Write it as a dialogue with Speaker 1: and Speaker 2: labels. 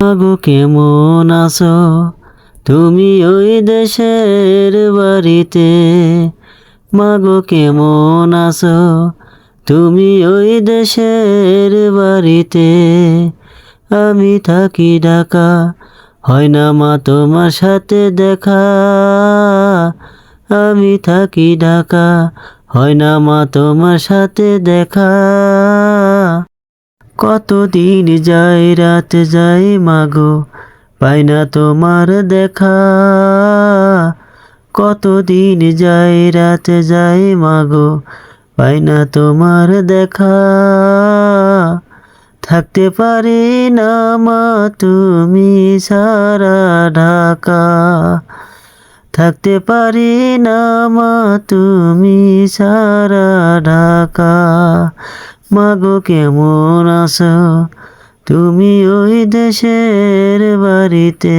Speaker 1: মাগো কেমন আছো তুমি ওই দেশের বাড়িতে? মাগো কেমন আছো তুমি ওই দেশের বাড়িতে? আমি থাকি ঢাকা, হয় না মা তোমার সাথে দেখা। আমি থাকি ঢাকা, হয় না মা তোমার সাথে দেখা। কতদিন যায় রাত যায় মাগো, পাই না তোমার দেখা। কতদিন যায় রাত যায় মাগো, পাই না তোমার দেখা। থাকতে পারি না মা তুমি সারা ঢাকা। থাকতে পারি না মা তুমি সারা ঢাকা। মাগো কেমন আছো তুমি ওই দেশের বাড়িতে?